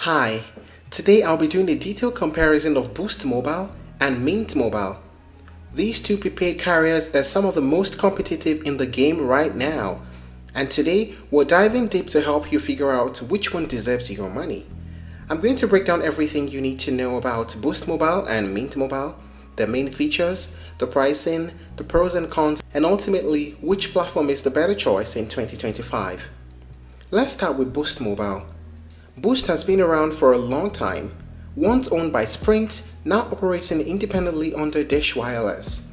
Hi, today I'll be doing a detailed comparison of Boost Mobile and Mint Mobile. These two prepaid carriers are some of the most competitive in the game right now, and today we're diving deep to help you figure out which one deserves your money. I'm going to break down everything you need to know about Boost Mobile and Mint Mobile, their main features, the pricing, the pros and cons, and ultimately which platform is the better choice in 2025. Let's start with Boost Mobile. Boost has been around for a long time. Once owned by Sprint, now operating independently under Dish Wireless.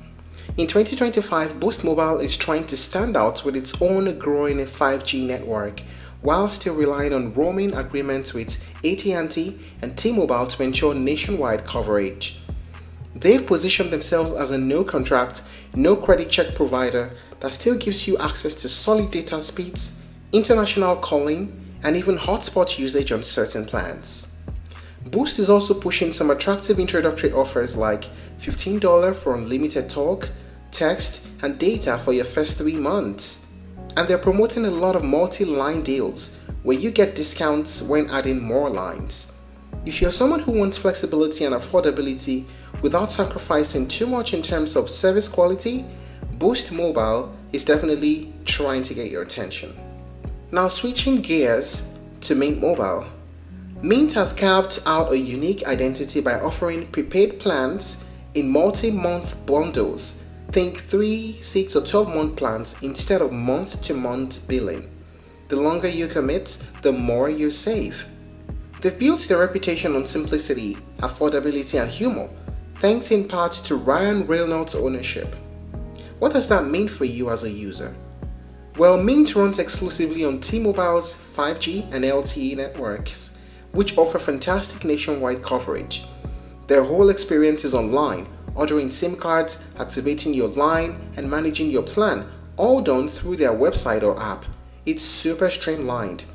In 2025, Boost Mobile is trying to stand out with its own growing 5G network, while still relying on roaming agreements with AT&T and T-Mobile to ensure nationwide coverage. They've positioned themselves as a no-contract, no-credit check provider that still gives you access to solid data speeds, international calling, and even hotspot usage on certain plans. Boost is also pushing some attractive introductory offers like $15 for unlimited talk, text, and data for your first 3 months. And they're promoting a lot of multi-line deals where you get discounts when adding more lines. If you're someone who wants flexibility and affordability without sacrificing too much in terms of service quality, Boost Mobile is definitely trying to get your attention. Now switching gears to Mint Mobile. Mint has carved out a unique identity by offering prepaid plans in multi-month bundles. Think 3, 6 or 12-month plans instead of month-to-month billing. The longer you commit, the more you save. They've built their reputation on simplicity, affordability and humor, thanks in part to Ryan Reynolds' ownership. What does that mean for you as a user? Well, Mint runs exclusively on T-Mobile's 5G and LTE networks, which offer fantastic nationwide coverage. Their whole experience is online, ordering SIM cards, activating your line, and managing your plan, all done through their website or app. It's super streamlined.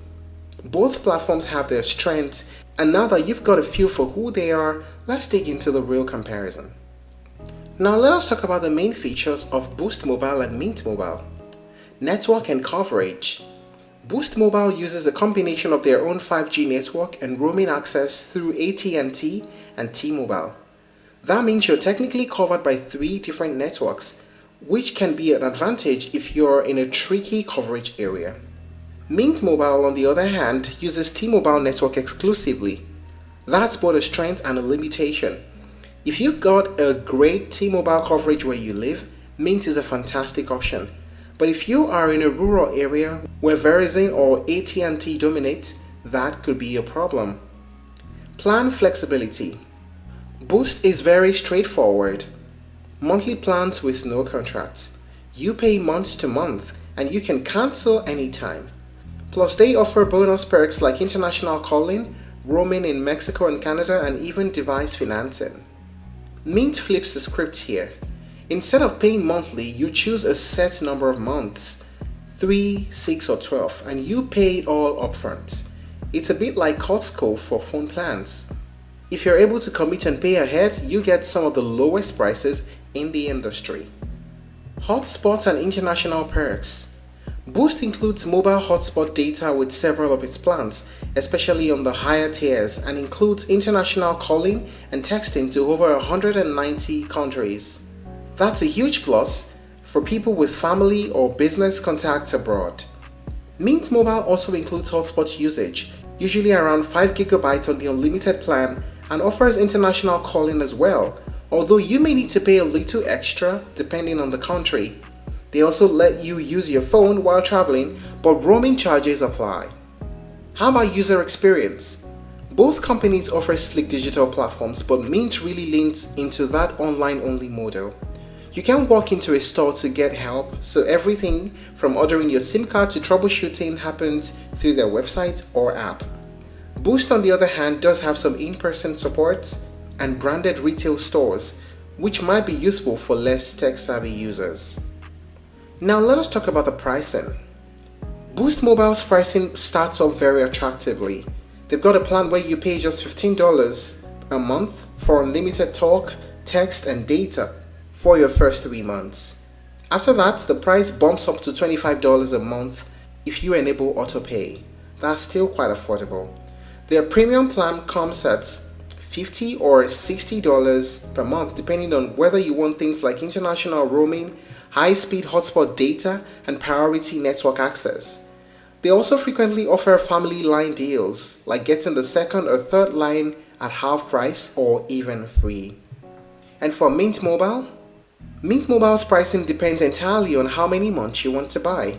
Both platforms have their strengths, and now that you've got a feel for who they are, let's dig into the real comparison. Now let us talk about the main features of Boost Mobile and Mint Mobile. Network and coverage. Boost Mobile uses a combination of their own 5G network and roaming access through AT&T and T-Mobile. That means you're technically covered by 3 different networks, which can be an advantage if you're in a tricky coverage area. Mint Mobile, on the other hand, uses T-Mobile network exclusively. That's both a strength and a limitation. If you've got a great T-Mobile coverage where you live, Mint is a fantastic option. But if you are in a rural area where Verizon or AT&T dominate, that could be a problem. Plan flexibility. Boost is very straightforward. Monthly plans with no contracts. You pay month to month and you can cancel anytime. Plus they offer bonus perks like international calling, roaming in Mexico and Canada, and even device financing. Mint flips the script here. Instead of paying monthly, you choose a set number of months, 3, 6 or 12, and you pay it all upfront. It's a bit like Costco for phone plans. If you're able to commit and pay ahead, you get some of the lowest prices in the industry. Hotspot and international perks. Boost includes mobile hotspot data with several of its plans, especially on the higher tiers, and includes international calling and texting to over 190 countries. That's a huge plus for people with family or business contacts abroad. Mint Mobile also includes hotspot usage, usually around 5 GB on the unlimited plan, and offers international calling as well, although you may need to pay a little extra depending on the country. They also let you use your phone while traveling, but roaming charges apply. How about user experience? Both companies offer slick digital platforms, but Mint really leans into that online-only model. You can walk into a store to get help, so everything from ordering your SIM card to troubleshooting happens through their website or app. Boost, on the other hand, does have some in-person support and branded retail stores, which might be useful for less tech-savvy users. Now let us talk about the pricing. Boost Mobile's pricing starts off very attractively. They've got a plan where you pay just $15 a month for unlimited talk, text, and data for your first 3 months. After that, the price bumps up to $25 a month if you enable autopay. That's still quite affordable. Their premium plan comes at $50 or $60 per month, depending on whether you want things like international roaming, high-speed hotspot data, and priority network access. They also frequently offer family line deals, like getting the second or third line at half price or even free. And for Mint Mobile Mobile's pricing depends entirely on how many months you want to buy.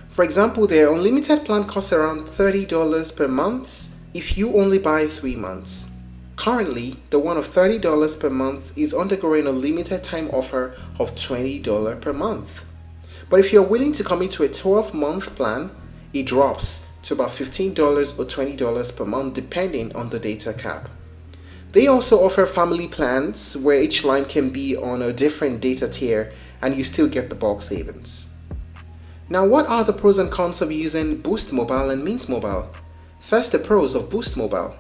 For example, their unlimited plan costs around $30 per month if you only buy 3 months. Currently, the one of $30 per month is undergoing a limited time offer of $20 per month. But if you're willing to commit to a 12-month plan, it drops to about $15 or $20 per month depending on the data cap. They also offer family plans where each line can be on a different data tier and you still get the bulk savings. Now, what are the pros and cons of using Boost Mobile and Mint Mobile? First, the pros of Boost Mobile.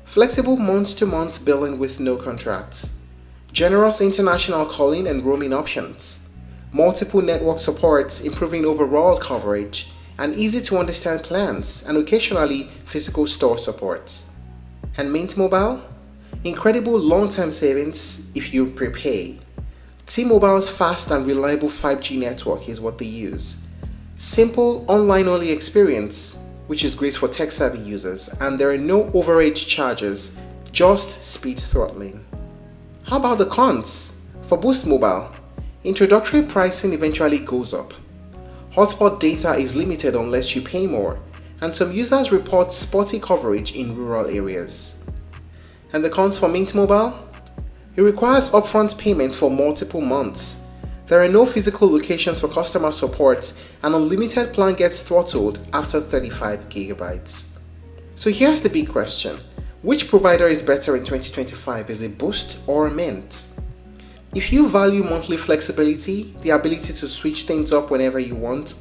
Flexible month-to-month billing with no contracts. Generous international calling and roaming options. Multiple network supports improving overall coverage, and easy to understand plans and occasionally physical store support. And Mint Mobile? Incredible long-term savings if you prepay. T-Mobile's fast and reliable 5G network is what they use. Simple online-only experience, which is great for tech-savvy users, and there are no overage charges, just speed throttling. How about the cons? For Boost Mobile, introductory pricing eventually goes up. Hotspot data is limited unless you pay more, and some users report spotty coverage in rural areas. And the cons for Mint Mobile? It requires upfront payment for multiple months. There are no physical locations for customer support, and unlimited plan gets throttled after 35 gigabytes. So here's the big question. Which provider is better in 2025? Is it Boost or Mint? If you value monthly flexibility, the ability to switch things up whenever you want,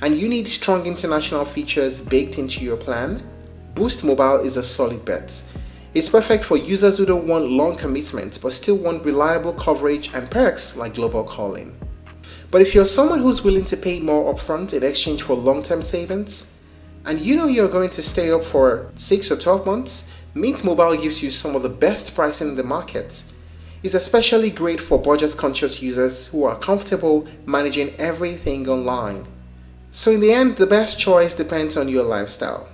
and you need strong international features baked into your plan, Boost Mobile is a solid bet. It's perfect for users who don't want long commitment but still want reliable coverage and perks like global calling. But if you're someone who's willing to pay more upfront in exchange for long-term savings, and you know you're going to stay up for 6 or 12 months, Mint Mobile gives you some of the best pricing in the market. It's especially great for budget-conscious users who are comfortable managing everything online. So in the end, the best choice depends on your lifestyle.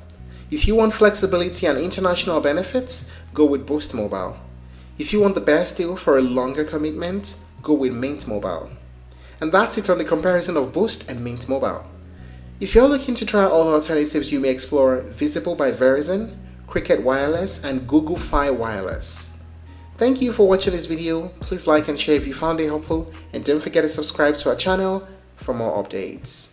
If you want flexibility and international benefits, go with Boost Mobile. If you want the best deal for a longer commitment, go with Mint Mobile. And that's it on the comparison of Boost and Mint Mobile. If you're looking to try all alternatives, you may explore Visible by Verizon, Cricket Wireless, and Google Fi Wireless. Thank you for watching this video. Please like and share if you found it helpful, and don't forget to subscribe to our channel for more updates.